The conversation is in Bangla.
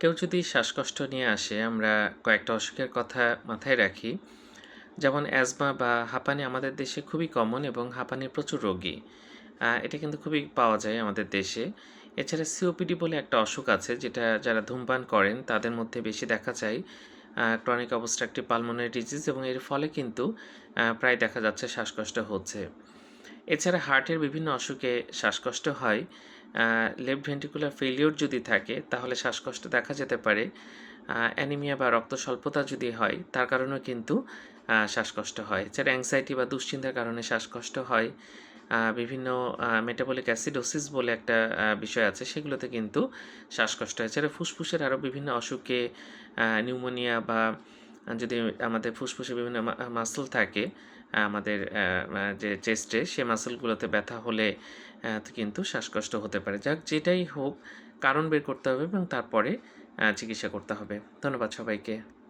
কেউ যদি শ্বাসকষ্ট নিয়ে আসে, আমরা কয়েকটা অসুখের কথা মাথায় রাখি। যেমন অ্যাজমা বা হাঁপানি আমাদের দেশে খুবই কমন এবং হাঁপানির প্রচুর রোগী। এটা কিন্তু খুবই পাওয়া যায় আমাদের দেশে। এছাড়া সিওপিডি বলে একটা অসুখ আছে যেটা যারা ধূমপান করেন তাদের মধ্যে বেশি দেখা যায়। ক্রনিক অবস্ট্রাকটিভ পালমোনারি ডিজিজ এবং এর ফলে কিন্তু প্রায় দেখা যাচ্ছে শ্বাসকষ্ট হচ্ছে। এছাড়া হার্টের বিভিন্ন অসুখে শ্বাসকষ্ট হয়। লেফট ভেন্ট্রিকুলার ফেইলিউর যদি থাকে তাহলে শ্বাসকষ্ট দেখা যেতে পারে। অ্যানিমিয়া বা রক্ত স্বল্পতা যদি হয় তার কারণেও কিন্তু শ্বাসকষ্ট হয়। এছাড়া অ্যাংজাইটি বা দুশ্চিন্তার কারণে শ্বাসকষ্ট হয়। বিভিন্ন মেটাবলিক অ্যাসিডোসিস বলে একটা বিষয় আছে, সেগুলোতে কিন্তু শ্বাসকষ্ট হয়। এছাড়া ফুসফুসের আরও বিভিন্ন অসুখে নিউমোনিয়া বা যদি আমাদের ফুসফুসে বিভিন্ন মাসল থাকে, আমাদের যে চেস্টে সে মাসলগুলোতে ব্যথা হলে কিন্তু শ্বাসকষ্ট হতে পারে। যাক যেটাই হোক, কারণ বের করতে হবে এবং তারপরে চিকিৎসা করতে হবে। ধন্যবাদ সবাইকে।